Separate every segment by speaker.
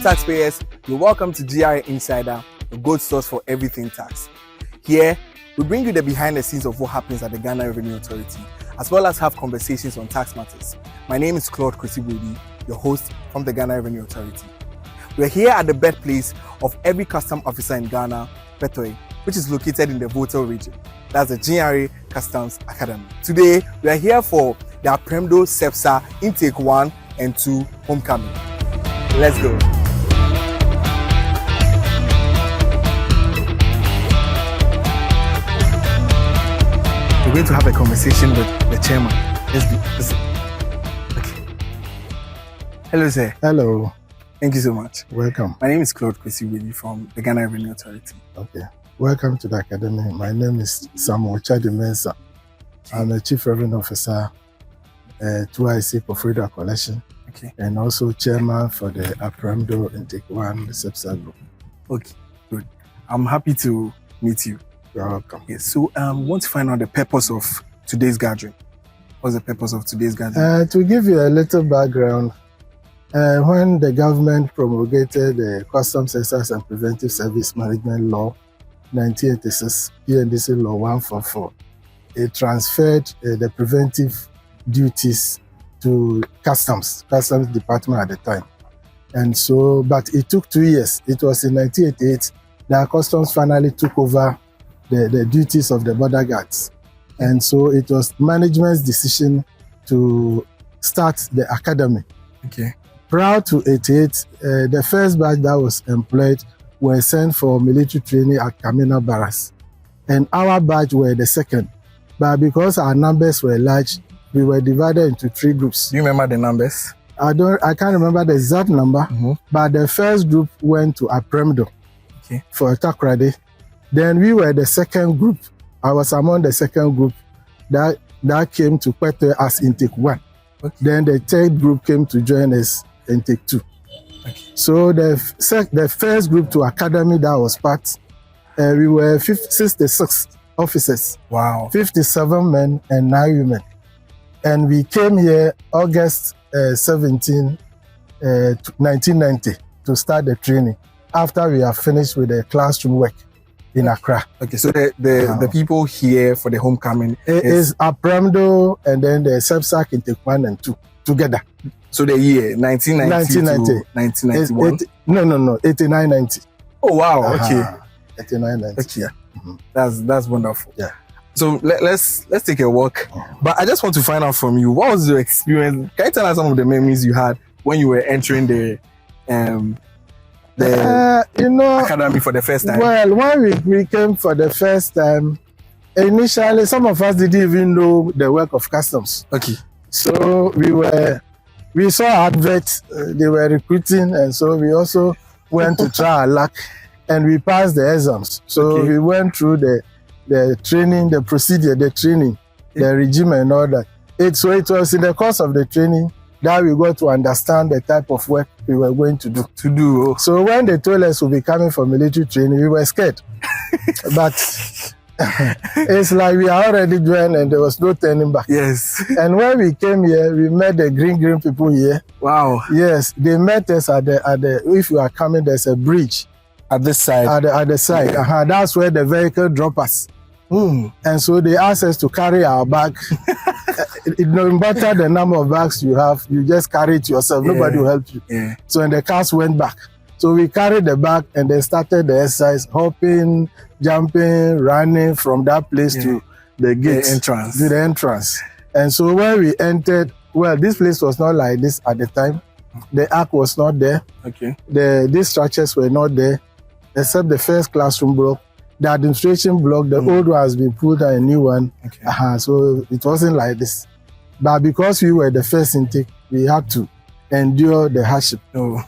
Speaker 1: taxpayers, you're welcome to GRA Insider, the gold source for everything tax. Here, we bring you the behind the scenes of what happens at the Ghana Revenue Authority, as well as have conversations on tax matters. My name is Claude Kwesibodi, your host from the Ghana Revenue Authority. We're here at the birthplace of every custom officer in Ghana, Petoi, which is located in the Votel region. That's the GRA Customs Academy. Today, we are here for the Apremdo SEPSA Intake 1 and 2 Homecoming. Let's go. We're going to have a conversation with the chairman. Let's okay. Hello, sir.
Speaker 2: Hello.
Speaker 1: Thank you so much.
Speaker 2: Welcome.
Speaker 1: My name is Claude Kwesibodi from the Ghana Revenue Authority.
Speaker 2: Okay. Welcome to the Academy. My name is Samuel Chadi Mensah. I'm a Chief Revenue Officer at 2IC for Freedom Collection.
Speaker 1: Okay.
Speaker 2: And also Chairman for the Apremdo Intake 1 SEPSA Group.
Speaker 1: Okay, good. I'm happy to meet you.
Speaker 2: You're welcome.
Speaker 1: Yes, so I want to find out the purpose of today's gathering. What's the purpose of today's gathering?
Speaker 2: To give you a little background, when the government promulgated the Customs Excise and Preventive Service Management Law 1986, PNDC Law 144, it transferred the preventive duties to Customs Department at the time. And so, but it took 2 years. It was in 1988 that Customs finally took over the duties of the border guards. And so it was management's decision to start the academy.
Speaker 1: Okay.
Speaker 2: Prior to 88, the first batch that was employed were sent for military training at Kamina Barracks. And our batch were the second. But because our numbers were large, we were divided into 3 groups.
Speaker 1: Do you remember the numbers?
Speaker 2: I can't remember the exact number, but the first group went to Apremdo for Takrade. Then we were the second group. I was among the second group that came to Petoi as Intake 1. Okay. Then the third group came to join us Intake 2. Okay. So the first group to Academy that was part, we were 66 officers.
Speaker 1: Wow.
Speaker 2: 57 men and 9 women. And we came here August 17, 1990 to start the training after we have finished with the classroom work in Accra.
Speaker 1: Okay, so the people here for the homecoming
Speaker 2: is Apremdo and then the SEPSA Intake 1 and 2 together.
Speaker 1: So the year 1990 to 1991?
Speaker 2: No, 89-90.
Speaker 1: Oh wow, okay.
Speaker 2: 89-90.
Speaker 1: Okay, that's wonderful.
Speaker 2: Yeah.
Speaker 1: So let's take a walk. But I just want to find out from you, what was your experience? Can you tell us some of the memories you had when you were entering the academy for the first time?
Speaker 2: Well, when we came for the first time, initially some of us didn't even know the work of customs.
Speaker 1: Okay.
Speaker 2: So we saw adverts, they were recruiting, and so we also went to try our luck, and we passed the exams. So we went through the training, the procedure, the training, the regime and all that. So it was in the course of the training that we got to understand the type of work we were going to do. So when they told us we'll be coming for military training, we were scared. But it's like we are already joined and there was no turning back.
Speaker 1: Yes.
Speaker 2: And when we came here, we met the green people here.
Speaker 1: Wow.
Speaker 2: Yes, they met us at the if you are coming, there's a bridge.
Speaker 1: At this side?
Speaker 2: At the side. Yeah. That's where the vehicle drop us. And so they asked us to carry our bag. No matter the number of bags you have, you just carry it yourself. Yeah. Nobody will help you. Yeah. So and the cars went back. So we carried the bag and they started the exercise, hopping, jumping, running from that place to the gate. To the entrance. And so when we entered, well, this place was not like this at the time. The arc was not there. Okay. These structures were not there, except the first classroom block. The administration block, the old one has been put on a new one. Okay. So it wasn't like this. But because we were the first intake, we had to endure the hardship. And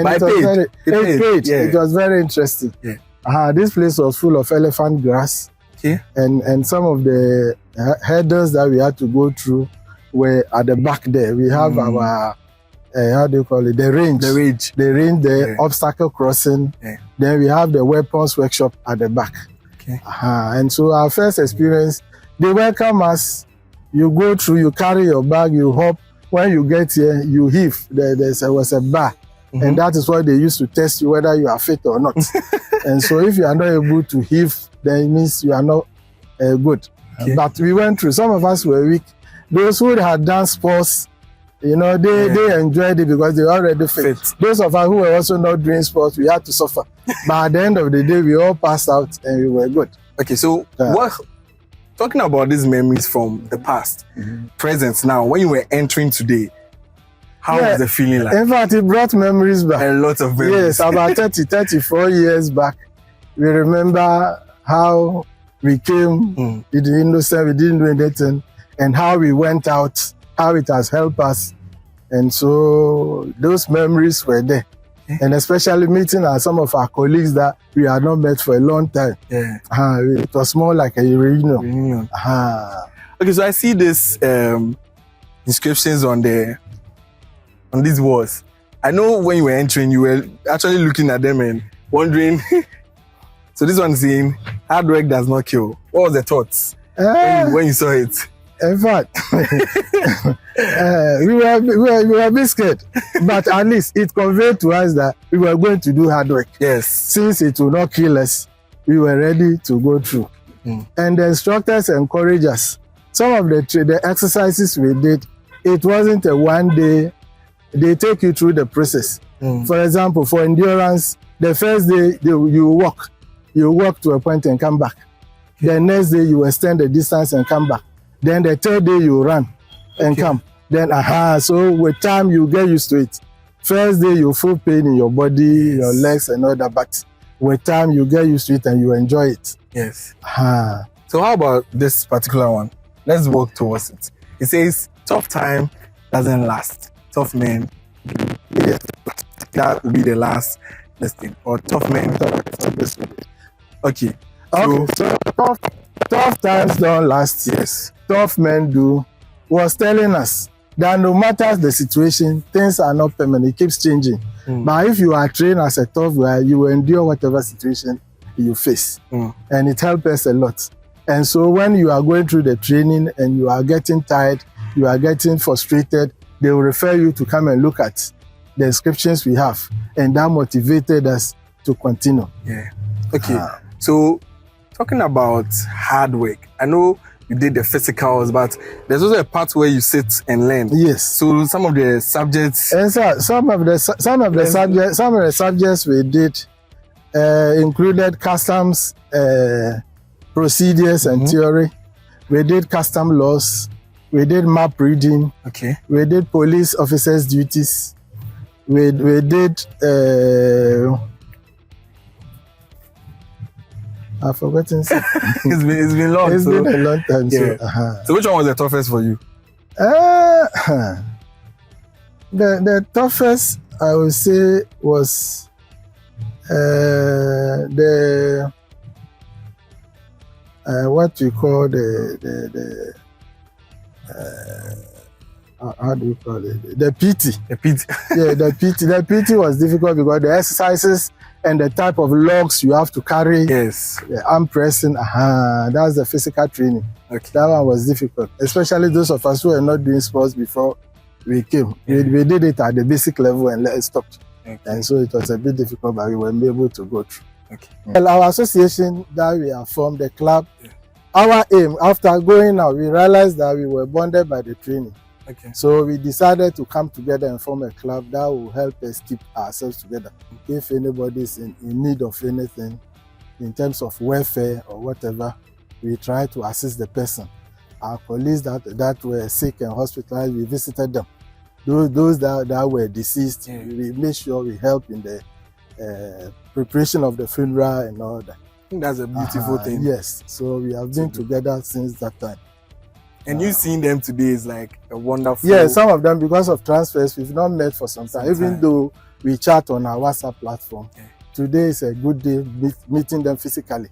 Speaker 2: it paid. Yeah. It was very interesting. Yeah. This place was full of elephant grass. Okay. And some of the hurdles that we had to go through were at the back there. We have our how do you call it? The range, the obstacle crossing. Yeah. Then we have the weapons workshop at the back. Okay. And so our first experience, they welcome us. You go through, you carry your bag, you hop. When you get here, you heave. There was a bar and that is what they use to test you whether you are fit or not. And so if you are not able to heave, then it means you are not good. Okay. But we went through, some of us were weak. Those who had done sports, you know, they enjoyed it because they already fit. Those of us who were also not doing sports, we had to suffer. But at the end of the day, we all passed out and we were good.
Speaker 1: Okay, so talking about these memories from the past, present now, when you were entering today, how was the feeling like?
Speaker 2: In fact, it brought memories back.
Speaker 1: A lot of memories.
Speaker 2: Yes, about 34 years back, we remember how we came, we did innocent, we didn't do anything, and how we went out, how it has helped us. And so those memories were there. And especially meeting some of our colleagues that we had not met for a long time. It was more like a reunion.
Speaker 1: Okay, so I see this inscriptions on these walls. I know when you were entering, you were actually looking at them and wondering. So this one saying, hard work does not kill. What was the thoughts when you saw it?
Speaker 2: In fact, we were a bit scared, but at least it conveyed to us that we were going to do hard work.
Speaker 1: Yes.
Speaker 2: Since it will not kill us, we were ready to go through. And the instructors encouraged us. Some of the exercises we did, it wasn't a one day. They take you through the process. For example, for endurance, the first day you walk to a point and come back. The next day you extend the distance and come back. Then the third day you run and come. Then so with time you get used to it. First day you feel pain in your body, your legs and all that, but with time you get used to it and you enjoy it.
Speaker 1: Yes. So how about this particular one? Let's work towards it. It says, tough time doesn't last. Tough men. Yes. That will be the last listing. Or tough men. Okay.
Speaker 2: So tough times don't last.
Speaker 1: Yes.
Speaker 2: Tough men do. Was telling us that no matter the situation, things are not permanent. It keeps changing. But if you are trained as a tough guy, you will endure whatever situation you face. And it helps us a lot. And so when you are going through the training and you are getting tired, you are getting frustrated, they will refer you to come and look at the inscriptions we have. And that motivated us to continue.
Speaker 1: Yeah. Okay. So talking about hard work, I know you did the physicals, but there's also a part where you sit and learn.
Speaker 2: Yes.
Speaker 1: So some of the subjects.
Speaker 2: And so some of the subjects we did included customs procedures and theory. We did custom laws. We did map reading.
Speaker 1: Okay.
Speaker 2: We did police officers' duties. We did. I've forgotten.
Speaker 1: It's been long.
Speaker 2: It's been a long time.
Speaker 1: Yeah. So which one was the toughest for you?
Speaker 2: The toughest I would say was what we call how do you call it? The PT.
Speaker 1: The PT.
Speaker 2: Yeah, the PT. The PT was difficult because the exercises and the type of logs you have to carry.
Speaker 1: Yes.
Speaker 2: The arm pressing. That's the physical training.
Speaker 1: Okay.
Speaker 2: That one was difficult, especially those of us who were not doing sports before we came. We did it at the basic level and let it stop.
Speaker 1: Okay.
Speaker 2: And so it was a bit difficult, but we were able to go through.
Speaker 1: Okay.
Speaker 2: Well, our association that we have formed, the club, our aim after going out, we realized that we were bonded by the training.
Speaker 1: Okay.
Speaker 2: So we decided to come together and form a club that will help us keep ourselves together. If anybody is in need of anything in terms of welfare or whatever, we try to assist the person. Our colleagues that were sick and hospitalized, we visited them. Those that were deceased, we made sure we help in the preparation of the funeral and all that.
Speaker 1: I think that's a beautiful thing.
Speaker 2: Yes, so we have been together since that time.
Speaker 1: And you seeing them today is like a wonderful.
Speaker 2: Yeah, some of them because of transfers we've not met for some time. Even though we chat on our WhatsApp platform. Today is a good day meeting them physically.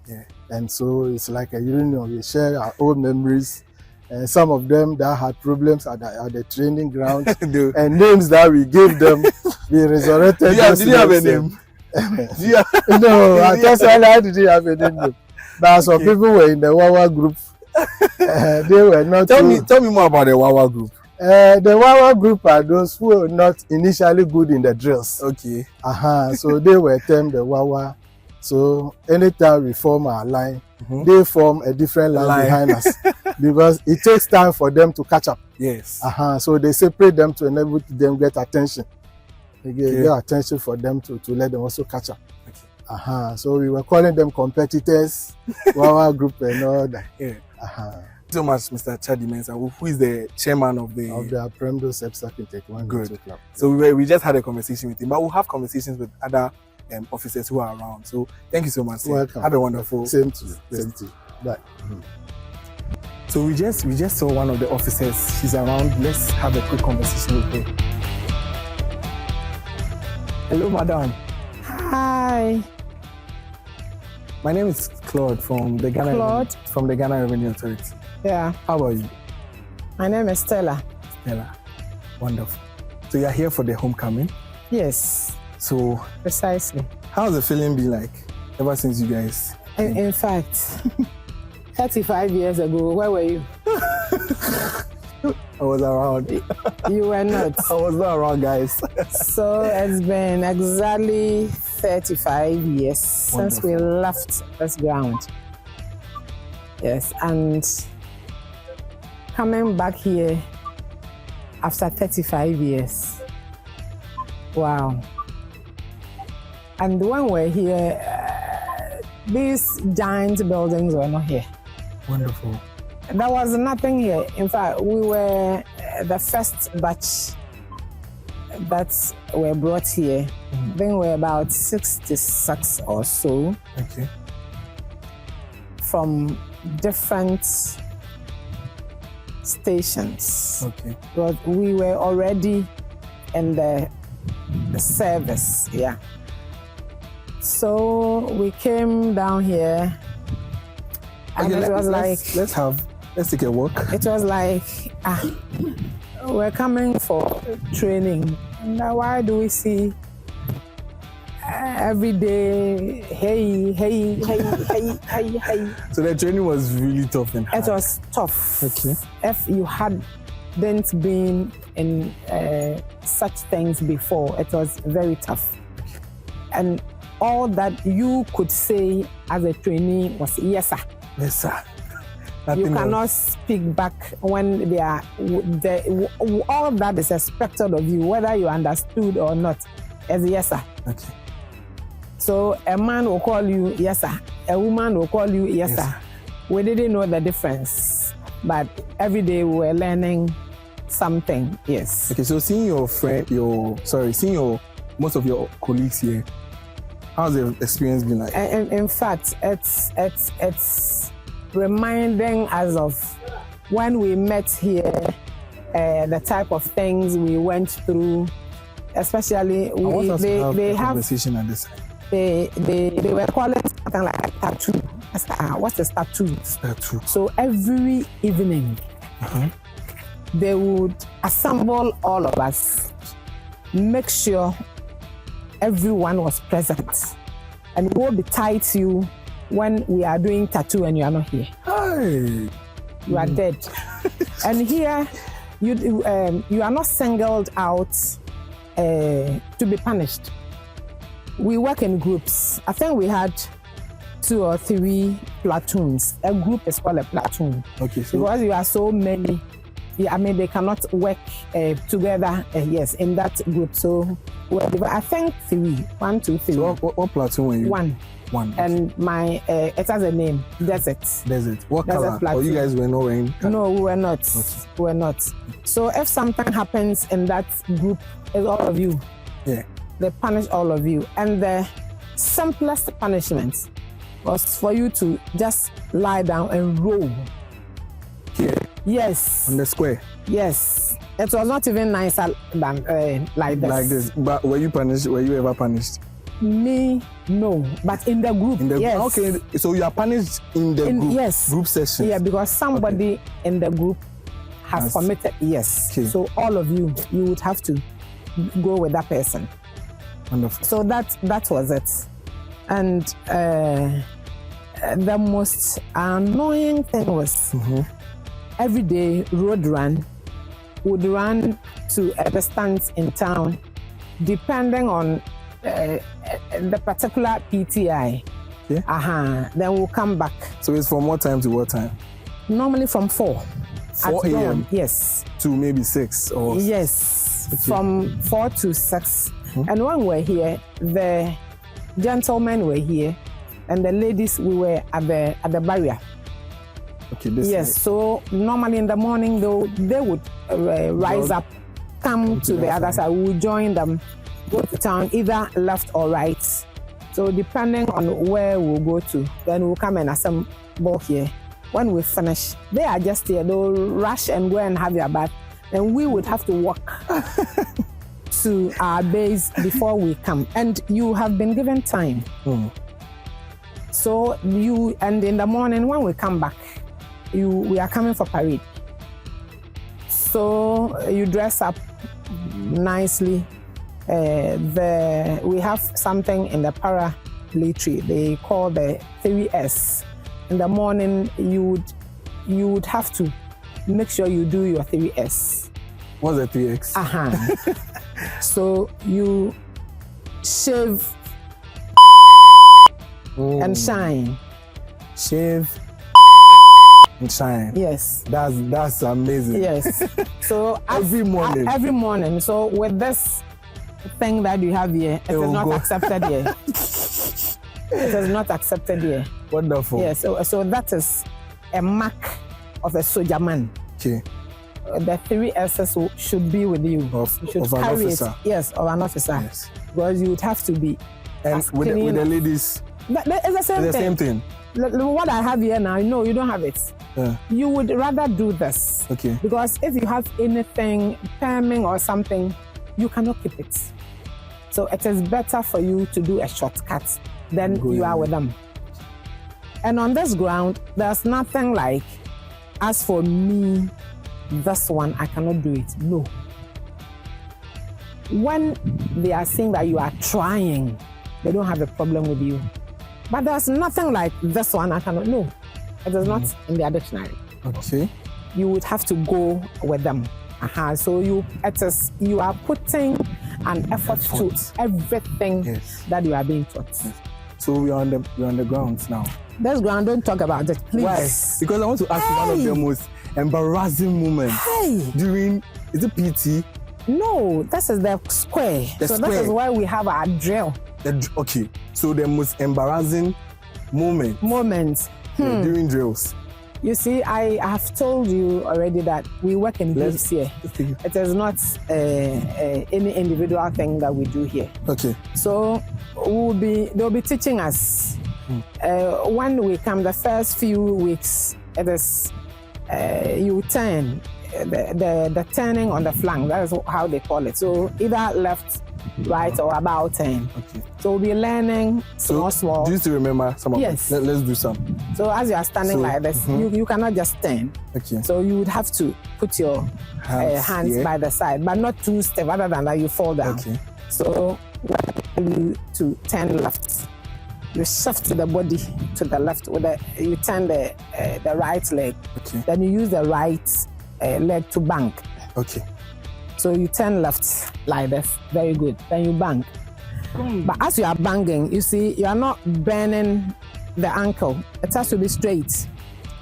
Speaker 2: And so it's like a reunion. We share our old memories. And some of them that had problems at the training ground and names that we gave them, we resurrected.
Speaker 1: Did you have a name?
Speaker 2: No, I just I didn't have a name. But some people were in the Wawa group. They were not.
Speaker 1: Tell me more about the Wawa group.
Speaker 2: The Wawa group are those who were not initially good in the drills.
Speaker 1: Okay.
Speaker 2: So they were termed the Wawa. So anytime we form our line, they form a different line behind us because it takes time for them to catch up.
Speaker 1: Yes.
Speaker 2: So they separate them to enable them get attention. They get attention for them to let them also catch up. Okay. So we were calling them competitors, Wawa group and all that.
Speaker 1: Yeah. So much, Mr. Chadi Mensah, who is the chairman of the
Speaker 2: Apremdo Sepsakin Taekwondo Club.
Speaker 1: So we just had a conversation with him, but we'll have conversations with other officers who are around. So thank you so much.
Speaker 2: Welcome.
Speaker 1: Have a wonderful.
Speaker 2: Same to you. Same to you. Bye.
Speaker 1: So we just saw one of the officers. She's around. Let's have a quick conversation with her. Hello, madam.
Speaker 3: Hi.
Speaker 1: My name is Claude from the Ghana Revenue Authority.
Speaker 3: Yeah.
Speaker 1: How about you?
Speaker 3: My name is Stella.
Speaker 1: Stella. Wonderful. So you're here for the homecoming?
Speaker 3: Yes.
Speaker 1: So
Speaker 3: precisely.
Speaker 1: How's the feeling been like ever since you guys?
Speaker 3: In fact, 35 years ago, where were you?
Speaker 1: I was around.
Speaker 3: You were not.
Speaker 1: I was not around, guys.
Speaker 3: So it's been exactly 35 years since we left this ground. Yes, and coming back here after 35 years. Wow. And when we're here, these giant buildings were not here.
Speaker 1: Wonderful.
Speaker 3: There was nothing here. In fact, we were the first batch that were brought here. I think we're about 66 or so.
Speaker 1: Okay.
Speaker 3: From different stations.
Speaker 1: Okay.
Speaker 3: But we were already in the service, yeah. So we came down here, and it was
Speaker 1: let's take a walk.
Speaker 3: It was like, we're coming for training. Now, why do we see every day, hey?
Speaker 1: So the training was really tough and hard.
Speaker 3: It was tough.
Speaker 1: Okay.
Speaker 3: If you hadn't been in such things before, it was very tough. And all that you could say as a trainee was yes, sir.
Speaker 1: Yes, sir.
Speaker 3: You cannot speak back when they are all that is expected of you, whether you understood or not, is yes, sir.
Speaker 1: Okay.
Speaker 3: So a man will call you yes, sir. A woman will call you yes, sir. We didn't know the difference, but every day we were learning something. Yes.
Speaker 1: Okay. So seeing most of your colleagues here, how's the experience been like?
Speaker 3: In fact, it's reminding us of when we met here, the type of things we went through, especially they have
Speaker 1: conversation at this.
Speaker 3: They were calling something like tattoo. What's a tattoo?
Speaker 1: Tattoo.
Speaker 3: So every evening, they would assemble all of us, make sure everyone was present, and we'll be tied to you when we are doing tattoo and you are not here.
Speaker 1: Hey.
Speaker 3: You are dead. And here, you are not singled out to be punished. We work in groups. I think we had 2 or 3 platoons. A group is called a platoon.
Speaker 1: Okay. So
Speaker 3: because you are so many, they cannot work together, in that group. So I think 3, 1, 2, 3.
Speaker 1: So what platoon were you?
Speaker 3: 1. And my it has a name, Desert.
Speaker 1: What color? Or you guys were not wearing color?
Speaker 3: No, we were not.
Speaker 1: Okay.
Speaker 3: We were not. So if something happens in that group, it's all of you.
Speaker 1: Yeah.
Speaker 3: They punish all of you. And the simplest punishment was for you to just lie down and roll.
Speaker 1: Here?
Speaker 3: Yes.
Speaker 1: On the square?
Speaker 3: Yes. It was not even nicer than like this.
Speaker 1: Like this. But were you punished? Were you ever punished?
Speaker 3: Me, no. But in the group, yes.
Speaker 1: Okay, so you are punished in the group, group session?
Speaker 3: Yeah, because somebody in the group has committed, yes. Okay. So all of you would have to go with that person.
Speaker 1: Wonderful.
Speaker 3: So that was it. And the most annoying thing was every day road run, would run to a distance in town, depending on the particular PTI.
Speaker 1: Okay.
Speaker 3: Then we'll come back.
Speaker 1: So it's from what time to what time?
Speaker 3: Normally from 4.
Speaker 1: 4 a.m.
Speaker 3: Yes.
Speaker 1: To maybe 6 or.
Speaker 3: Yes.
Speaker 1: Okay.
Speaker 3: From 4 to 6. And when we're here, the gentlemen were here, and the ladies, we were at the barrier.
Speaker 1: Okay.
Speaker 3: Yes. So normally in the morning, they would rise up, come to the other side. We would join them, go to town, either left or right. So depending on where we'll go to, then we'll come and assemble here. When we finish, they are just here. They'll rush and go and have their bath. And we would have to walk to our base before we come. And you have been given time. So and in the morning when we come back, we are coming for parade. So you dress up nicely. We have something in the paramilitary they call the 3S. In the morning, you would have to make sure you do your 3S.
Speaker 1: What's the 3X?
Speaker 3: So you shave and shine.
Speaker 1: Shave and shine.
Speaker 3: Yes.
Speaker 1: That's amazing.
Speaker 3: Yes. So
Speaker 1: every morning.
Speaker 3: Every morning. So with this thing that you have here, it is not accepted here. It is not accepted here.
Speaker 1: Wonderful.
Speaker 3: Yes. So that is a mark of a soldier man.
Speaker 1: Okay.
Speaker 3: The 3 S's should be with you. You should
Speaker 1: of an
Speaker 3: carry
Speaker 1: officer.
Speaker 3: It. Yes, of an officer.
Speaker 1: Yes.
Speaker 3: Because you would have to be.
Speaker 1: And with the ladies.
Speaker 3: It's the same
Speaker 1: it's the
Speaker 3: thing.
Speaker 1: same thing.
Speaker 3: What I have here now, no, you don't have it.
Speaker 1: Yeah.
Speaker 3: You would rather do this.
Speaker 1: Okay.
Speaker 3: Because if you have anything, perming or something, you cannot keep it. So it is better for you to do a shortcut than you are with them. And on this ground, there's nothing like, as for me, this one, I cannot do it. No. When they are saying that you are trying, they don't have a problem with you. But there's nothing like this one, I cannot. No. It is not in their dictionary.
Speaker 1: Okay.
Speaker 3: You would have to go with them. So you are putting an effort to everything that you are being taught.
Speaker 1: Yes. So we're on the grounds now.
Speaker 3: This ground, don't talk about it, please.
Speaker 1: Why? Because I want to ask you one of the most embarrassing moments during, is it PT?
Speaker 3: No, this is the square. This is why we have our drill.
Speaker 1: Okay, so the most embarrassing moments during drills.
Speaker 3: You see, I have told you already that we work in groups here. It is not any individual thing that we do here.
Speaker 1: Okay.
Speaker 3: So they'll be teaching us. When we come, the first few weeks, it is you turn the turning on the flank. That is how they call it. So either left, right, or about turn.
Speaker 1: Okay.
Speaker 3: So we'll be learning small.
Speaker 1: Do you still remember some of them?
Speaker 3: Yes.
Speaker 1: Let's do some.
Speaker 3: So as you are standing like this, you cannot just turn.
Speaker 1: Okay.
Speaker 3: So you would have to put your hands by the side, but not too stiff. Other than that, you fall down.
Speaker 1: Okay.
Speaker 3: So you to turn left. You shift the body to the left. You turn the right leg.
Speaker 1: Okay.
Speaker 3: Then you use the right leg to bank.
Speaker 1: Okay.
Speaker 3: So you turn left like this. Very good. Then you bank. But as you are banging, you see, you are not bending the ankle. It has to be straight.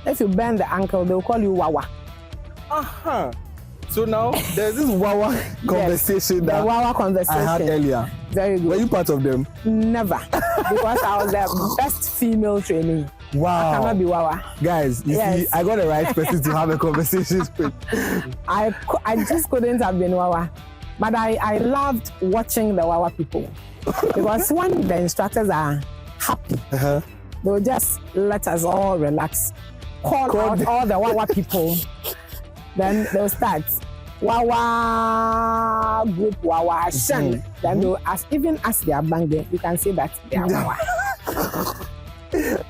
Speaker 3: If you bend the ankle, they'll call you Wawa.
Speaker 1: So now there's this Wawa conversation
Speaker 3: the Wawa conversation
Speaker 1: I had earlier.
Speaker 3: Very good.
Speaker 1: Were you part of them?
Speaker 3: Never. Because I was the best female trainee.
Speaker 1: Wow.
Speaker 3: I cannot be Wawa.
Speaker 1: Guys, you see, I got the right person to have a conversation with.
Speaker 3: I just couldn't have been Wawa. But I loved watching the Wawa people. Because when the instructors are happy, they'll just let us all relax. Call out all the Wawa people. Then they'll start. Wawa group, Wawa Shan. Then they'll even as they are banging, you can see that they are Wawa.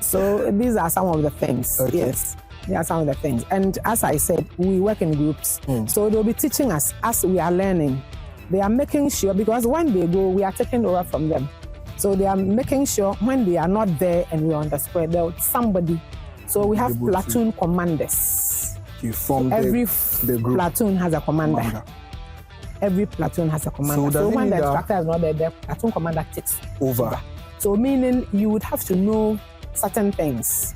Speaker 3: So these are some of the things.
Speaker 1: Okay.
Speaker 3: Yes. They are some of the things. And as I said, we work in groups. So they'll be teaching us as we are learning. They are making sure, because when they go, we are taking over from them. So they are making sure when they are not there and we're on the square, there somebody. So we have platoon commanders.
Speaker 1: Okay, from
Speaker 3: Every
Speaker 1: the group.
Speaker 3: platoon has a commander.
Speaker 1: Commander.
Speaker 3: Every platoon has a commander.
Speaker 1: So does it
Speaker 3: when
Speaker 1: mean
Speaker 3: the
Speaker 1: that-
Speaker 3: instructor is not there, the platoon commander takes
Speaker 1: Over.
Speaker 3: So meaning you would have to know certain things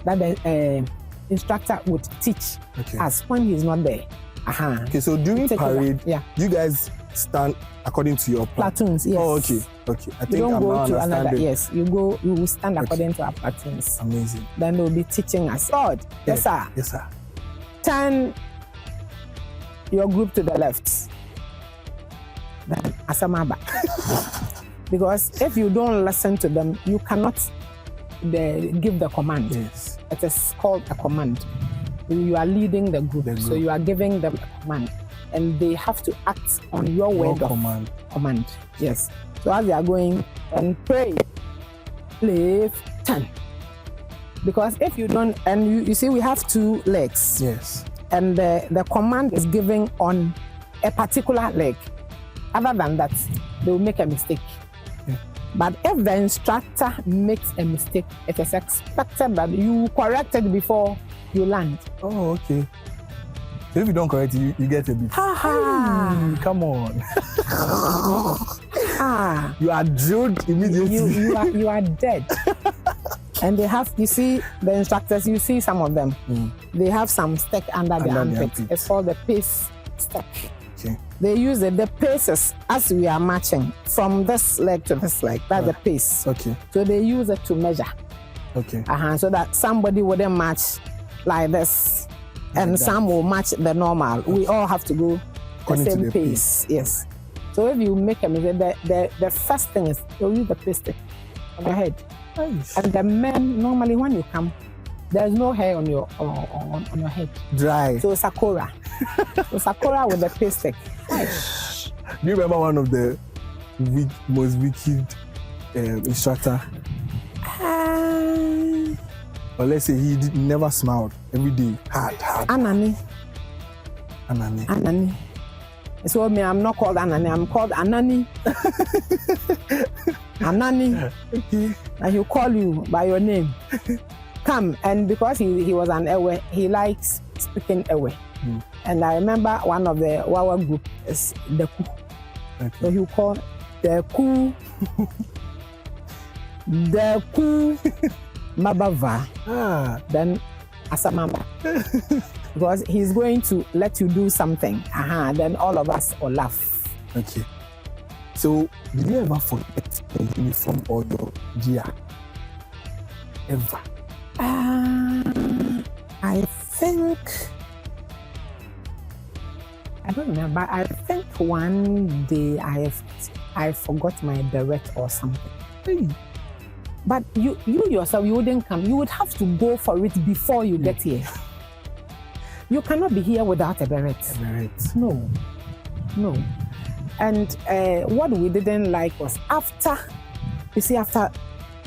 Speaker 3: that the instructor would teach
Speaker 1: Okay.
Speaker 3: us when he's not there.
Speaker 1: Okay, so during
Speaker 3: Take over.
Speaker 1: parade,
Speaker 3: Yeah.
Speaker 1: you guys stand according to your plan.
Speaker 3: Platoons, yes.
Speaker 1: Oh, okay. Okay. I
Speaker 3: You
Speaker 1: think
Speaker 3: don't
Speaker 1: I'm
Speaker 3: go
Speaker 1: now
Speaker 3: to another.
Speaker 1: understanding.
Speaker 3: Yes, you will stand according to our platoons.
Speaker 1: Amazing.
Speaker 3: Then they'll be teaching us. Lord, yes, sir.
Speaker 1: Yes, sir.
Speaker 3: Turn your group to the left. Then Asamaba. Because if you don't listen to them, you cannot give the command.
Speaker 1: Yes.
Speaker 3: It is called a command. You are leading the group, so you are giving them a command, and they have to act on your word of command. Yes. So as they are going and pray, leave 10. Because if you don't, and you see, we have 2 legs.
Speaker 1: Yes.
Speaker 3: And the command is given on a particular leg. Other than that, they will make a mistake.
Speaker 1: Yeah.
Speaker 3: But if the instructor makes a mistake, it is expected that you correct it before you land.
Speaker 1: Oh, okay. So if you don't correct it, you get a bit.
Speaker 3: Ha
Speaker 1: Come on.
Speaker 3: ha!
Speaker 1: You are drilled immediately.
Speaker 3: You are dead. And they have, you see, the instructors, you see some of them, they have some stick under the armpit. It's called the pace stick.
Speaker 1: Okay.
Speaker 3: They use it, the paces, as we are marching from this leg to this leg. That's the pace.
Speaker 1: Okay.
Speaker 3: So they use it to measure.
Speaker 1: Okay.
Speaker 3: So that somebody wouldn't march like this, and some will match the normal. Okay. We all have to go the same pace. Yes. So if you make a mistake, the first thing is you use the pace stick on your head.
Speaker 1: Nice.
Speaker 3: And the men, normally when you come, there's no hair on your on your head.
Speaker 1: Dry.
Speaker 3: So sakura. So sakura with the pace stick.
Speaker 1: Do you remember one of the most wicked instructor? Or let's say he never smiled every day. Hard.
Speaker 3: Anani. So me, I'm not called Anani. I'm called Anani. Anani.
Speaker 1: Okay.
Speaker 3: And he'll call you by your name. Come. And because he was an Ewe, he likes speaking Ewe. And I remember one of the Wawa group is the Ku.
Speaker 1: Okay.
Speaker 3: So he'll call the Ku. The Ku Mabava. Then Asamamba. Because he's going to let you do something. Then all of us will laugh.
Speaker 1: Okay. So, did you ever forget the uniform or your gear? Ever?
Speaker 3: I think, I don't remember. I think one day I forgot my beret or something.
Speaker 1: Hey.
Speaker 3: But you yourself, you wouldn't come. You would have to go for it before you get here. You cannot be here without a beret. No. And what we didn't like was after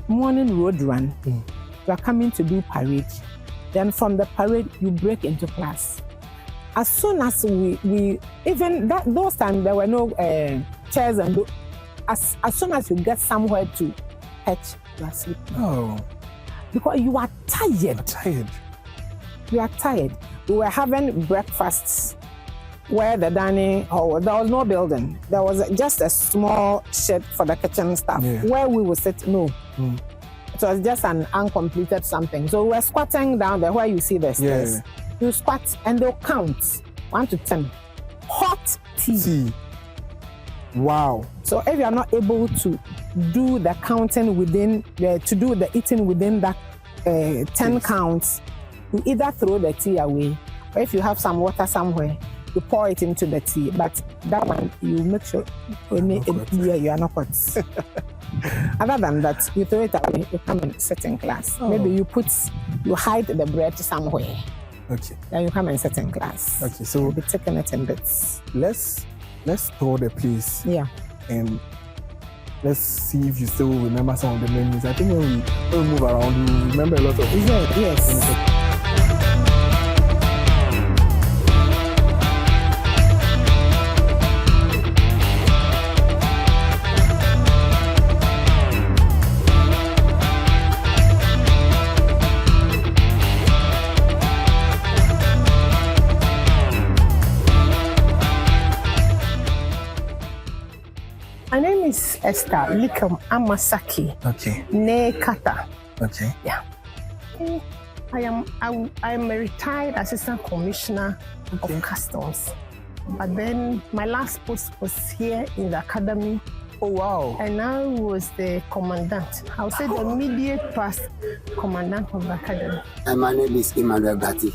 Speaker 3: morning road run, you are coming to do parade. Then from the parade, you break into class. As soon as we even those times there were no chairs and as soon as you get somewhere to catch, you are sleeping.
Speaker 1: Oh.
Speaker 3: Because you are tired. You are tired. We were having breakfasts where the dining hall, there was no building. There was just a small shed for the kitchen staff. Where we would sit, no. It was just an uncompleted something. So we were squatting down there where you see the stairs. You squat and they'll count 1 to 10. Hot tea.
Speaker 1: Wow.
Speaker 3: So if you are not able to do the counting within, to do the eating within that 10 counts, you either throw the tea away, or if you have some water somewhere, you pour it into the tea. But that one, you make sure you are not caught. Other than that, you throw it away, you come and sit in class. Maybe you hide the bread somewhere.
Speaker 1: Okay.
Speaker 3: Then you come and sit in class.
Speaker 1: Okay, so
Speaker 3: you'll be taking it in bits.
Speaker 1: Let's tour the place.
Speaker 3: Yeah.
Speaker 1: And let's see if you still remember some of the menus. I think when we move around, you remember a lot of it.
Speaker 3: Yes. is Esther Likam Amasaki.
Speaker 1: Okay.
Speaker 3: Ne Kata.
Speaker 1: Okay.
Speaker 3: Yeah. I am a retired assistant commissioner of customs. But then my last post was here in the academy.
Speaker 1: Oh, wow.
Speaker 3: And I was the commandant. I would say the immediate past commandant of the academy.
Speaker 4: And my name is Emmanuel Gatti.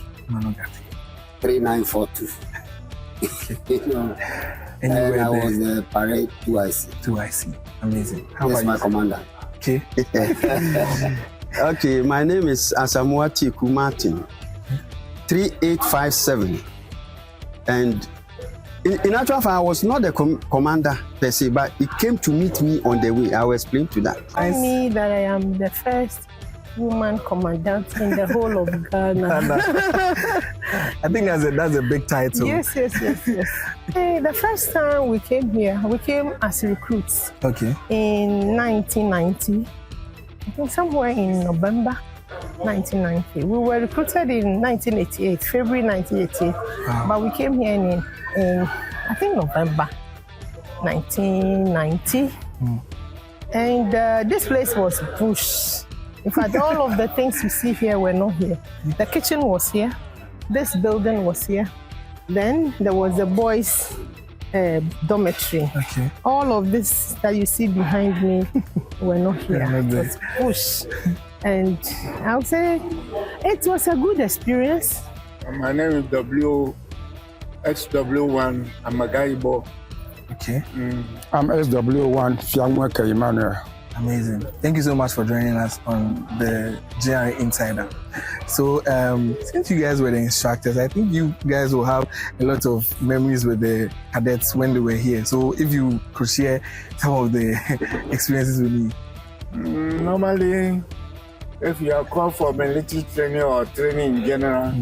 Speaker 4: 3942. And I was the parade 2IC.
Speaker 1: 2IC. Amazing.
Speaker 4: How about my commander?
Speaker 1: Okay.
Speaker 5: Okay, my name is Asamoah Tiku Martin, 3857. And in actual fact, I was not the commander per se, but it came to meet me on the way. I will explain to that.
Speaker 3: I me that I am the first woman commandant in the whole of Ghana.
Speaker 1: I think that's a big title.
Speaker 3: Yes. The first time we came here, we came as recruits.
Speaker 1: Okay.
Speaker 3: In 1990, I think somewhere in November 1990. We were recruited in 1988, February 1988. Wow. But we came here in I think November 1990. And this place was bush. In fact, all of the things you see here were not here. The kitchen was here. This building was here. Then there was a boys' dormitory.
Speaker 1: Okay.
Speaker 3: All of this that you see behind me were not here. It was bush. And I would say it was a good experience.
Speaker 6: My name is XW1. I'm a Gaibo.
Speaker 1: Okay.
Speaker 2: I'm SW1 Fiamweka Emmanuel.
Speaker 1: Amazing. Thank you so much for joining us on the GRA Insider. So, since you guys were the instructors, I think you guys will have a lot of memories with the cadets when they were here. So, if you could share some of the experiences with me.
Speaker 6: Normally, if you are called for military training or training in general,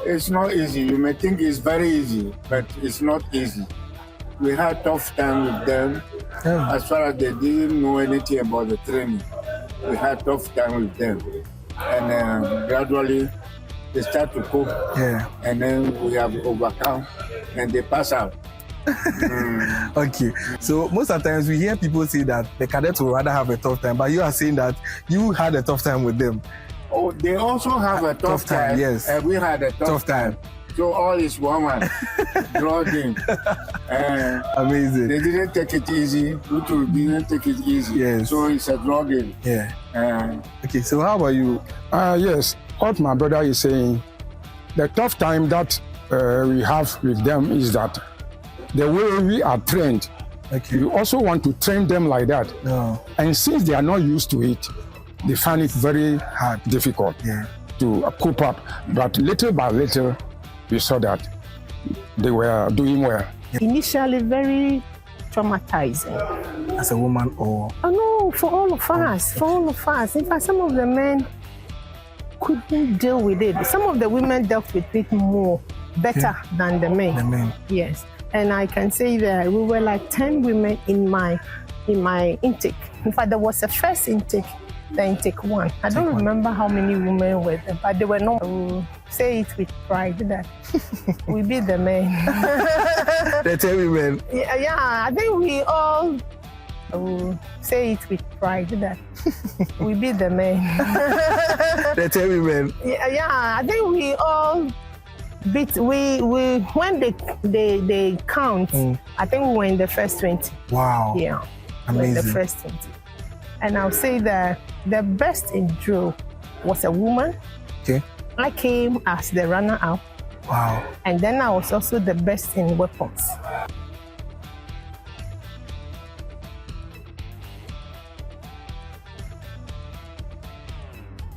Speaker 6: it's not easy. You may think it's very easy, but it's not easy. We had tough time with them. As far as they didn't know anything about the training, we had tough time with them. And gradually, they start to cope.
Speaker 1: Yeah.
Speaker 6: And then we have overcome, and they pass out.
Speaker 1: Okay. So most of the times we hear people say that the cadets would rather have a tough time, but you are saying that you had a tough time with them.
Speaker 6: Oh, they also have a tough time.
Speaker 1: Yes.
Speaker 6: And we had a tough time. So all is one man, drawing.
Speaker 1: Amazing.
Speaker 6: They didn't take it easy. We too didn't take it easy.
Speaker 1: Yes.
Speaker 6: So it's a draw game.
Speaker 1: Yeah. Okay, so how about you?
Speaker 2: Yes, what my brother is saying, the tough time that we have with them is that the way we are trained, we also want to train them like that.
Speaker 1: No.
Speaker 2: And since they are not used to it, they find it very hard, difficult to cope up. But little by little, we saw that they were doing well.
Speaker 3: Initially, very traumatizing.
Speaker 1: As a woman or?
Speaker 3: Oh no, for all of us, In fact, some of the men couldn't deal with it. Some of the women dealt with it better than the men.
Speaker 1: The men.
Speaker 3: Yes. And I can say that we were like 10 women in my intake. In fact, there was a first intake, the intake 1. I don't remember how many women were there, but they were not. Say it with pride that we beat the men.
Speaker 1: The 10 women.
Speaker 3: Yeah, I think we all say it with pride that we beat the men.
Speaker 1: The 10 women.
Speaker 3: Yeah, I think we all beat. We when they count, I think we were in the first 20.
Speaker 1: Wow.
Speaker 3: Yeah.
Speaker 1: Amazing.
Speaker 3: In the first 20. And I'll say that the best in drill was a woman.
Speaker 1: Okay.
Speaker 3: I came as the runner-up.
Speaker 1: Wow.
Speaker 3: And then I was also the best in weapons.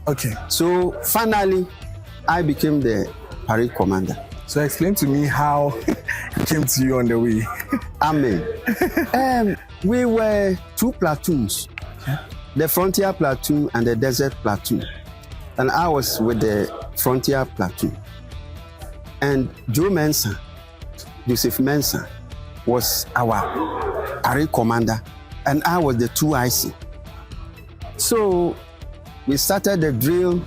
Speaker 1: Okay.
Speaker 5: So finally, I became the parade commander.
Speaker 1: So explain to me how it came to you on the way.
Speaker 5: Amen. We were 2 platoons, the frontier platoon and the desert platoon. And I was with the frontier platoon. And Joseph Mensah, was our parade commander, and I was the 2IC. So we started the drill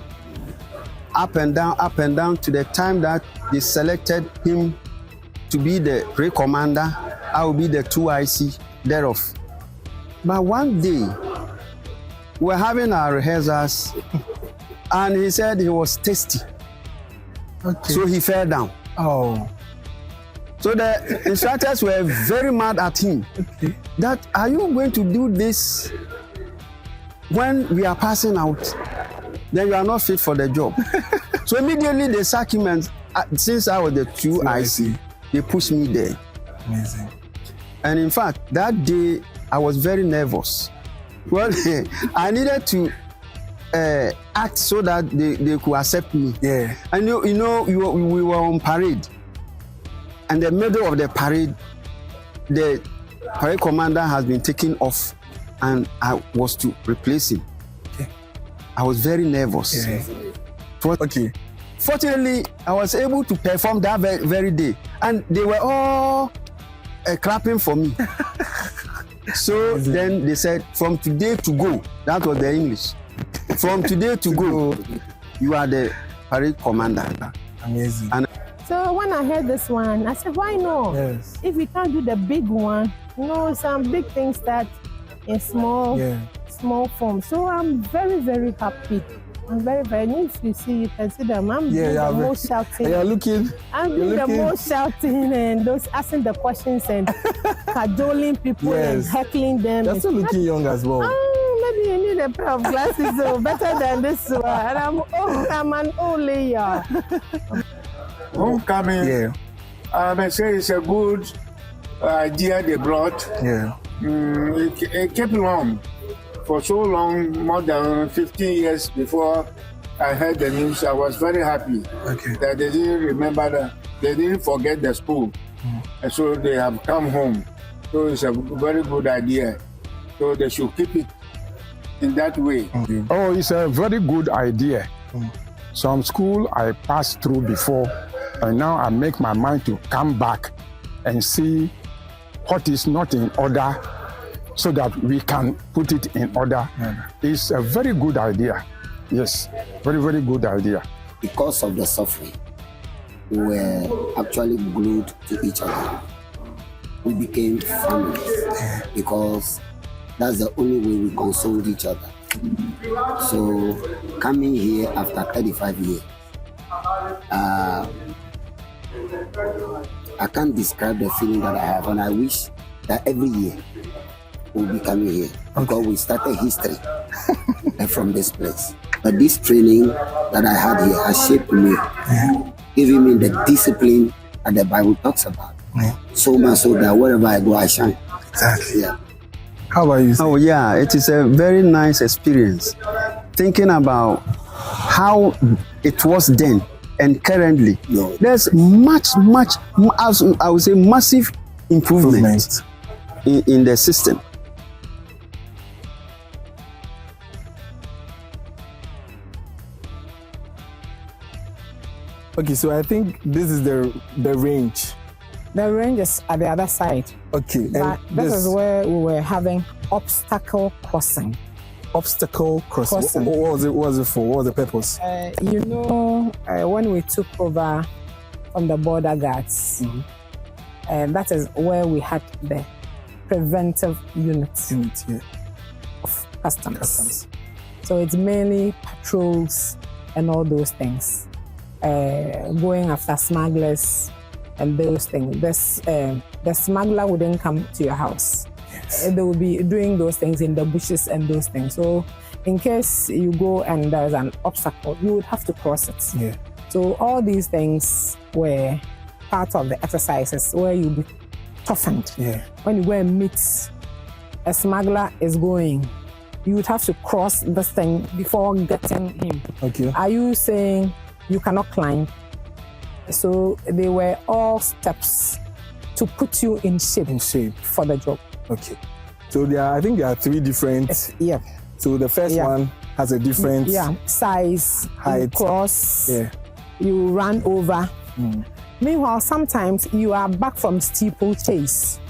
Speaker 5: up and down to the time that they selected him to be the parade commander. I will be the 2IC thereof. But one day, we're having our rehearsals, and he said he was thirsty.
Speaker 1: Okay.
Speaker 5: So he fell down.
Speaker 1: Oh.
Speaker 5: So the instructors were very mad at him.
Speaker 1: Okay.
Speaker 5: That, are you going to do this when we are passing out? Then you are not fit for the job. So immediately they sack him, and since I was the 2IC, they pushed me there.
Speaker 1: Amazing.
Speaker 5: And in fact, that day I was very nervous. Well, I needed to act so that they could accept me.
Speaker 1: Yeah.
Speaker 5: And we were on parade. And the middle of the parade commander has been taken off, and I was to replace him.
Speaker 1: Okay.
Speaker 5: I was very nervous.
Speaker 1: Yeah. Okay.
Speaker 5: Fortunately, I was able to perform that very day, and they were all clapping for me. So then they said, from today to go, that was the English. From today to go, you are the parade commander.
Speaker 1: Amazing.
Speaker 5: And
Speaker 3: So when I heard this one, I said, why not?
Speaker 1: Yes.
Speaker 3: If we can't do the big one, some big things start in small form. So I'm very, very happy. I'm very, very, if you see, you can see them. I'm doing the most shouting.
Speaker 1: You're looking.
Speaker 3: I'm doing the most shouting and those asking the questions and cajoling people and heckling them.
Speaker 1: You're still looking young as well.
Speaker 3: Oh, maybe you need a pair of glasses, so better than this one. And I'm an old layer.
Speaker 6: Homecoming, I say it's a good idea they brought.
Speaker 1: Yeah.
Speaker 6: It kept long for so long, more than 15 years before I heard the news. I was very happy that they didn't remember that, they didn't forget the school. And so they have come home. So it's a very good idea. So they should keep it in that way.
Speaker 7: Oh, it's a very good idea. Some school I passed through before, and now I make my mind to come back and see what is not in order so that we can put it in order. It's a very good idea. Yes, very, very good idea.
Speaker 4: Because of the suffering, we were actually glued to each other. We became families because that's the only way we consoled each other. So coming here after 35 years, I can't describe the feeling that I have, and I wish that every year we'll be coming here because we started history from this place. But this training that I had here has shaped me, giving me the discipline that the Bible talks about. So much so that wherever I go, I shine.
Speaker 1: Exactly.
Speaker 4: Yeah.
Speaker 1: How about you?
Speaker 5: oh yeah, it is a very nice experience. Thinking about how it was then and currently, there's much, I would say massive improvement in the system.
Speaker 1: Okay, so I think this is the range.
Speaker 3: The range is at the other side.
Speaker 1: Okay.
Speaker 3: But this is where we were having obstacle crossing.
Speaker 1: Obstacle crossing. What was it for? What was the purpose?
Speaker 3: When we took over from the border guards, that is where we had the preventive unit of customs. So it's mainly patrols and all those things. Going after smugglers and those things. The smuggler wouldn't come to your house. They will be doing those things in the bushes and those things. So in case you go and there's an obstacle, you would have to cross it.
Speaker 1: Yeah.
Speaker 3: So all these things were part of the exercises where you'll be toughened.
Speaker 1: Yeah.
Speaker 3: When you go and meet a smuggler is going, you would have to cross this thing before getting him.
Speaker 1: Okay.
Speaker 3: Are you saying you cannot climb? So they were all steps to put you in shape for the job.
Speaker 1: Okay. So I think there are three different. So the first one has a different
Speaker 3: size,
Speaker 1: height,
Speaker 3: you cross, you run over. Meanwhile, sometimes you are back from steeplechase.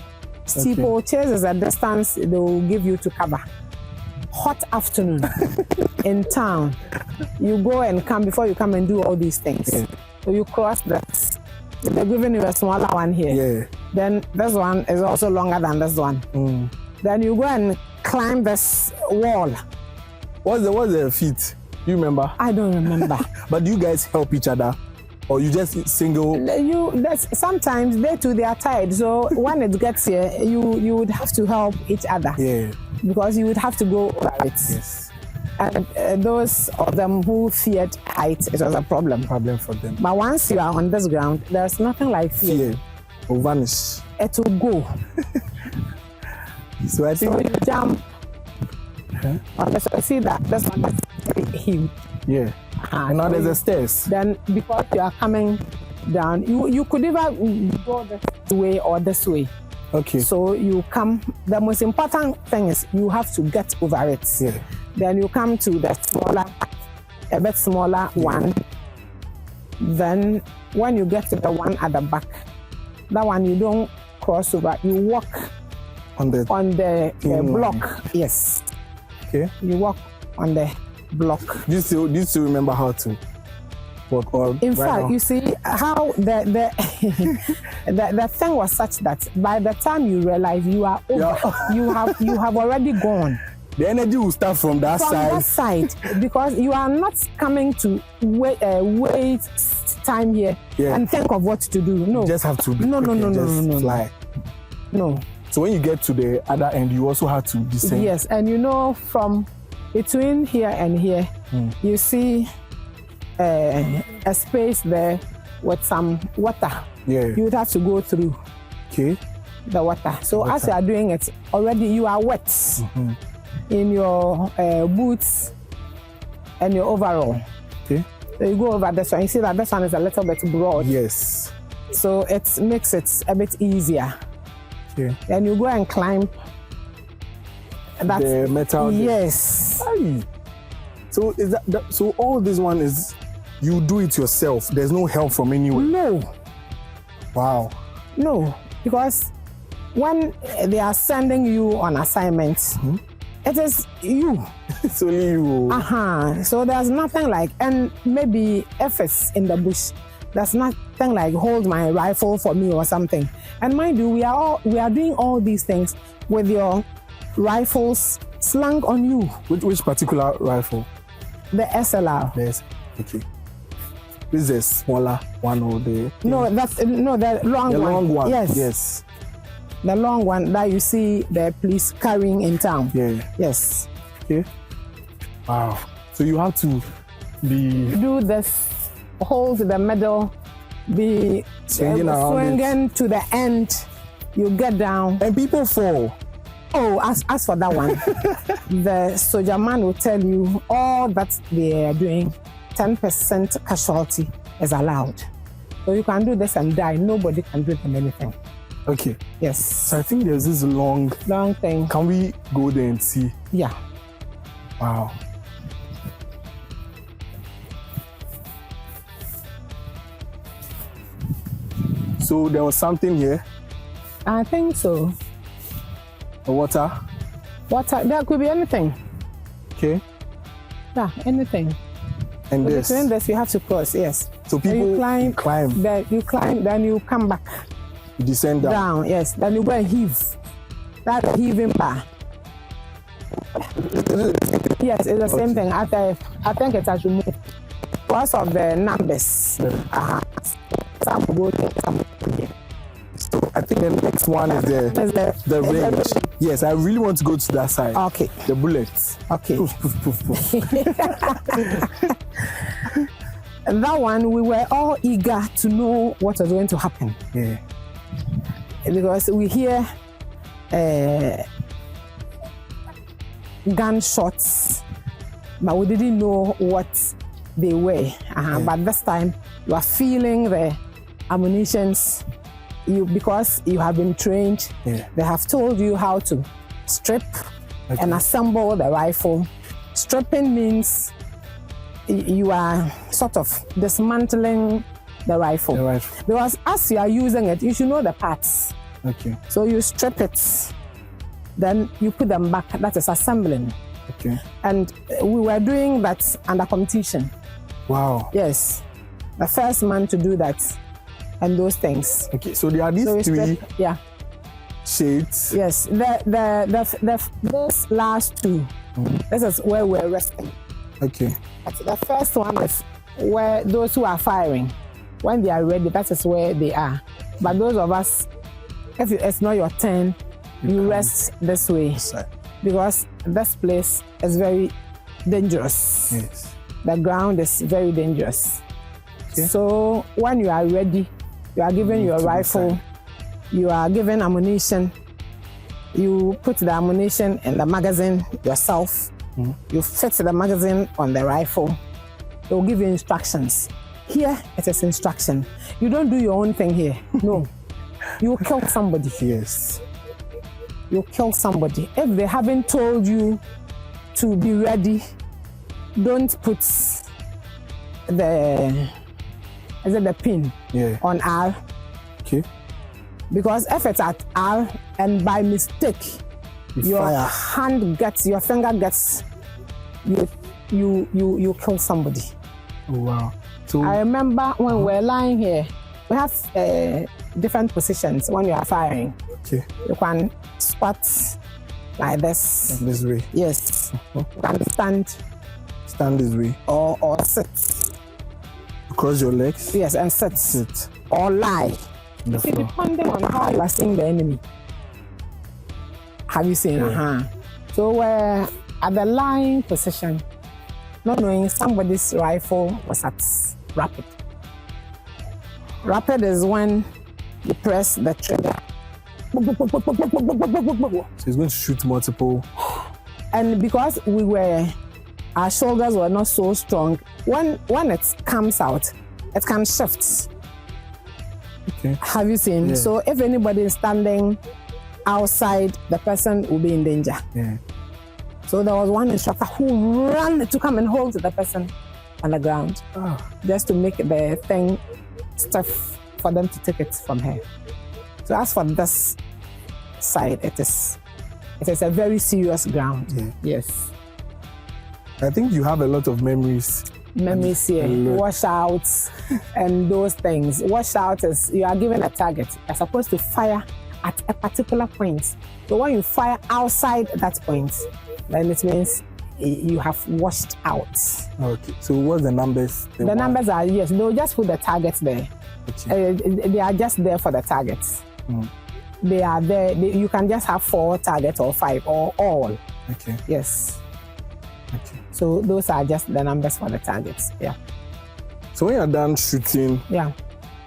Speaker 3: Steeplechase is a distance they will give you to cover. Hot afternoon in town, you go and come before you come and do all these things. So you cross that. They're giving you a smaller one here. Then this one is also longer than this one. Then you go and climb this wall.
Speaker 1: What's the feat? You remember?
Speaker 3: I don't remember.
Speaker 1: But do you guys help each other? Or you just single?
Speaker 3: Sometimes they too, they are tired. So when it gets here, you would have to help each other.
Speaker 1: Yeah.
Speaker 3: Because you would have to go over it.
Speaker 1: Yes.
Speaker 3: And those of them who feared height, it was a problem.
Speaker 1: Problem for them.
Speaker 3: But once you are on this ground, there's nothing like fear.
Speaker 1: Fear will vanish.
Speaker 3: It will go.
Speaker 1: So I think.
Speaker 3: So you jump. So see that's one that's huge.
Speaker 1: Yeah. And now there's the stairs.
Speaker 3: Then because you are coming down, you could either go this way or this way.
Speaker 1: Okay.
Speaker 3: So you come. The most important thing is you have to get over it.
Speaker 1: Yeah.
Speaker 3: Then you come to the a bit smaller one. Then when you get to the one at the back, that one you don't cross over. You walk
Speaker 1: on the
Speaker 3: block. Yes.
Speaker 1: Okay.
Speaker 3: You walk on the block.
Speaker 1: Do you still remember how to walk? Or
Speaker 3: In
Speaker 1: right
Speaker 3: fact,
Speaker 1: now?
Speaker 3: you see how the the thing was such that by the time you realize you are over, you have already gone.
Speaker 1: The energy will start from that side.
Speaker 3: Because you are not coming to wait time here and think of what to do. No,
Speaker 1: You just have to be
Speaker 3: No,
Speaker 1: quick
Speaker 3: no,
Speaker 1: and
Speaker 3: no,
Speaker 1: just
Speaker 3: no, no,
Speaker 1: fly.
Speaker 3: no.
Speaker 1: So when you get to the other end, you also have to descend.
Speaker 3: Yes, and you know from between here and here, you see a space there with some water.
Speaker 1: Yeah.
Speaker 3: You would have to go through
Speaker 1: Okay.
Speaker 3: the water. So as you are doing it, already you are wet in your boots and your overall.
Speaker 1: Okay.
Speaker 3: So you go over this one. You see that this one is a little bit broad.
Speaker 1: Yes.
Speaker 3: So it makes it a bit easier.
Speaker 1: Okay.
Speaker 3: Then you go and climb.
Speaker 1: The metal.
Speaker 3: Yes.
Speaker 1: Aye. So is that so? All this one is you do it yourself. There's no help from anywhere.
Speaker 3: No.
Speaker 1: Wow.
Speaker 3: No, because when they are sending you on assignments, it is you.
Speaker 1: It's only you.
Speaker 3: So there's nothing like, and maybe if it's in the bush, there's nothing like hold my rifle for me or something. And mind you, we are doing all these things with your rifles slung on you.
Speaker 1: Which particular rifle?
Speaker 3: The SLR.
Speaker 1: Yes. Okay. This is a smaller one or the
Speaker 3: The long
Speaker 1: the
Speaker 3: one.
Speaker 1: long one.
Speaker 3: Yes.
Speaker 1: Yes.
Speaker 3: The long one that you see the police carrying in town.
Speaker 1: Yeah.
Speaker 3: Yes.
Speaker 1: Okay. Wow. So you have to be
Speaker 3: Do this, hold the middle, be
Speaker 1: swinging around
Speaker 3: swinging to the end. You get down.
Speaker 1: and people fall.
Speaker 3: Oh, as for that one, the soldier man will tell you all that they are doing. 10% casualty is allowed. So you can do this and die. Nobody can do them anything.
Speaker 1: Okay.
Speaker 3: Yes.
Speaker 1: So I think there's this long
Speaker 3: thing.
Speaker 1: Can we go there and see?
Speaker 3: Yeah.
Speaker 1: Wow. So there was something here.
Speaker 3: I think so.
Speaker 1: The water.
Speaker 3: Water, there could be anything.
Speaker 1: Okay.
Speaker 3: Yeah, anything.
Speaker 1: And
Speaker 3: So
Speaker 1: this.
Speaker 3: between this, you have to cross, yes.
Speaker 1: So
Speaker 3: Then
Speaker 1: people
Speaker 3: you climb.
Speaker 1: climb.
Speaker 3: You climb, then you come back
Speaker 1: You descend down.
Speaker 3: down, yes. Then you go and heave. That heaving bar. Yes, it's the same thing. I think it has removed because of the numbers. Some go there, some go there.
Speaker 1: So I think the next one is the range. Yes, I really want to go to that side.
Speaker 3: Okay.
Speaker 1: The bullets.
Speaker 3: Okay.
Speaker 1: Poof, poof, poof, poof.
Speaker 3: And that one, we were all eager to know what was going to happen.
Speaker 1: Yeah.
Speaker 3: Because we hear gunshots, but we didn't know what they were. But this time, you are feeling the ammunitions. Because you have been trained, they have told you how to strip and assemble the rifle. Stripping means you are sort of dismantling the rifle. Because as you are using it, you should know the parts.
Speaker 1: Okay.
Speaker 3: So you strip it, then you put them back. That is assembling.
Speaker 1: Okay.
Speaker 3: And we were doing that under competition.
Speaker 1: Wow.
Speaker 3: Yes. The first man to do that and those things.
Speaker 1: Okay, so there are these
Speaker 3: So we
Speaker 1: three
Speaker 3: strip, yeah.
Speaker 1: Shades.
Speaker 3: Yes, those last two, this is where we're resting.
Speaker 1: Okay.
Speaker 3: But the first one is where those who are firing, when they are ready, that is where they are. But those of us, if it's not your turn, you rest this way. Because this place is very dangerous.
Speaker 1: Yes.
Speaker 3: The ground is very dangerous.
Speaker 1: Okay.
Speaker 3: So when you are ready, you are given your rifle, you are given ammunition, you put the ammunition in the magazine yourself, you fit the magazine on the rifle, they will give you instructions. Here, it is instruction. You don't do your own thing here. No. You kill somebody.
Speaker 1: Yes.
Speaker 3: You kill somebody. If they haven't told you to be ready, don't put the pin on R.
Speaker 1: Okay.
Speaker 3: Because if it's at R and by mistake your finger gets, you kill somebody.
Speaker 1: Oh, wow. So
Speaker 3: I remember when we're lying here, we have different positions when you are firing.
Speaker 1: Okay.
Speaker 3: You can squat like this.
Speaker 1: This way.
Speaker 3: Yes. You can stand.
Speaker 1: Stand this way.
Speaker 3: Or sit.
Speaker 1: Cross your legs.
Speaker 3: Yes, and sit.
Speaker 1: Sit.
Speaker 3: Or lie.
Speaker 1: The
Speaker 3: See,
Speaker 1: floor.
Speaker 3: depending on how you are seeing the enemy. Have you seen? So we're at the lying position, not knowing somebody's rifle was at rapid. Rapid is when you press the trigger.
Speaker 1: So he's going to shoot multiple.
Speaker 3: And because our shoulders were not so strong, when it comes out, it can shift.
Speaker 1: Okay.
Speaker 3: Have you seen?
Speaker 1: Yeah.
Speaker 3: So if anybody is standing outside, the person will be in danger.
Speaker 1: Yeah.
Speaker 3: So there was one instructor who ran to come and hold the person on the ground, just to make the thing stiff for them to take it from her. So as for this side, it is a very serious ground.
Speaker 1: Yeah.
Speaker 3: Yes.
Speaker 1: I think you have a lot of memories.
Speaker 3: Memories here, washouts, and those things. Washout is you are given a target. You're supposed to fire at a particular point. So when you fire outside that point, then it means you have washed out.
Speaker 1: Okay. So what's the numbers?
Speaker 3: The numbers are, yes, they'll just put the targets there.
Speaker 1: Okay.
Speaker 3: They are just there for the targets. They are there. You can just have 4 targets or 5 or all.
Speaker 1: Okay.
Speaker 3: Yes.
Speaker 1: Okay.
Speaker 3: So those are just the numbers for the targets. Yeah.
Speaker 1: So when you're done shooting,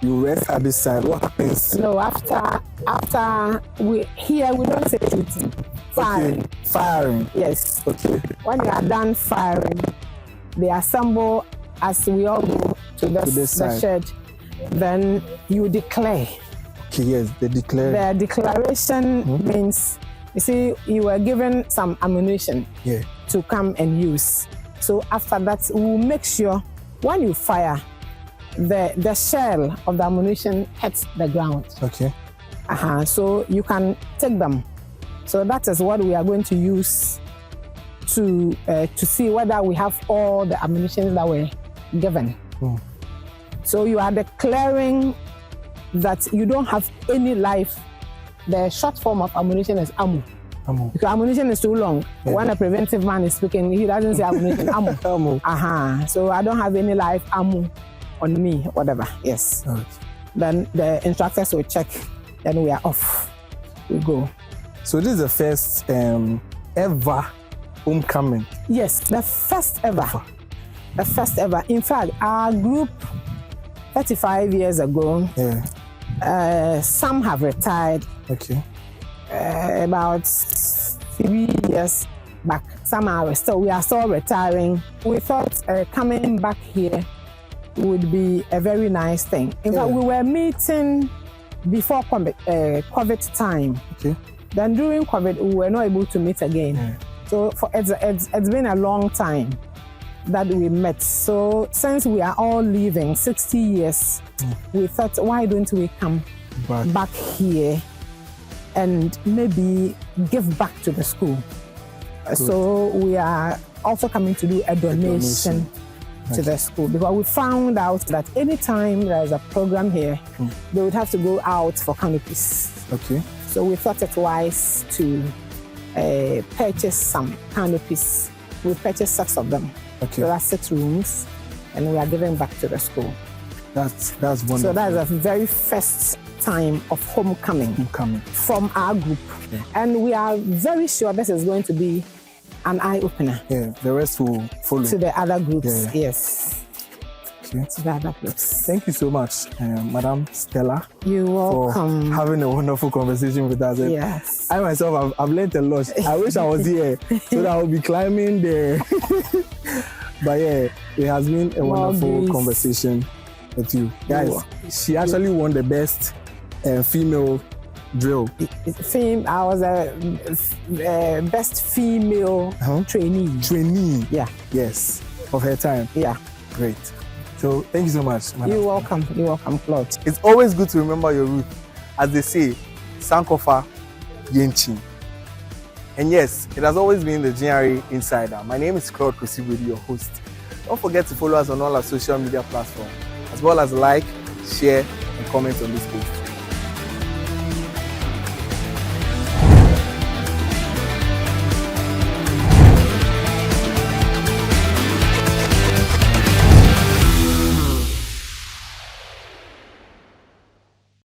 Speaker 1: you rest at this side. What happens?
Speaker 3: No, after we don't say shooting. Firing.
Speaker 1: Okay. Firing.
Speaker 3: Yes.
Speaker 1: Okay.
Speaker 3: When you are done firing, they assemble as we all go to the shed. Then you declare.
Speaker 1: Okay, yes, they declare.
Speaker 3: The declaration means, you see, you were given some ammunition to come and use. So after that, we will make sure when you fire, the shell of the ammunition hits the ground.
Speaker 1: Okay.
Speaker 3: So you can take them. So that is what we are going to use to see whether we have all the ammunition that were given. So you are declaring that you don't have any life. The short form of ammunition is ammo. Because ammunition is too long. When a preventive man is speaking, he doesn't say ammunition, ammo. So I don't have any live ammo on me, whatever. Yes. Then the instructors will check, then we are off. We go.
Speaker 1: So this is the first ever homecoming?
Speaker 3: Yes, the first ever. The first ever. In fact, our group 35 years ago, some have retired.
Speaker 1: Okay.
Speaker 3: About 3 years back. Some are we are still retiring. We thought coming back here would be a very nice thing. In fact, we were meeting before COVID time.
Speaker 1: Okay.
Speaker 3: Then during COVID, we were not able to meet again. So it's been a long time that we met. So since we are all leaving 60 years, we thought, why don't we come back here and maybe give back to the school? So we are also coming to do a donation to the school, because we found out that anytime there is a program here, they would have to go out for canopies.
Speaker 1: Okay.
Speaker 3: So we thought it wise to purchase some canopies. We purchased 6 of them.
Speaker 1: Okay.
Speaker 3: So that's 6 rooms, and we are giving back to the school.
Speaker 1: That's wonderful.
Speaker 3: So that's the very first time of homecoming from our group.
Speaker 1: Okay.
Speaker 3: And we are very sure this is going to be an eye-opener.
Speaker 1: Yeah, the rest will follow.
Speaker 3: To the other groups,
Speaker 1: Yeah.
Speaker 3: yes.
Speaker 1: Okay.
Speaker 3: To the other groups.
Speaker 1: Thank you so much, Madam Stella.
Speaker 3: You're welcome.
Speaker 1: For having a wonderful conversation with us.
Speaker 3: Yes.
Speaker 1: I myself, I've learned a lot. I wish I was here so that I would be climbing there. But yeah, it has been a wonderful conversation with you. Guys, she actually won the best female drill.
Speaker 3: I was a best female trainee.
Speaker 1: Trainee?
Speaker 3: Yeah.
Speaker 1: Yes, of her time.
Speaker 3: Yeah.
Speaker 1: Great. So thank you so much, Madam.
Speaker 3: You're welcome. You're welcome, Claude.
Speaker 1: It's always good to remember your root. As they say, Sankofa Yenchin. And yes, it has always been the GRA Insider. My name is Claude Kosibodi, your host. Don't forget to follow us on all our social media platforms, as well as like, share, and comment on this post.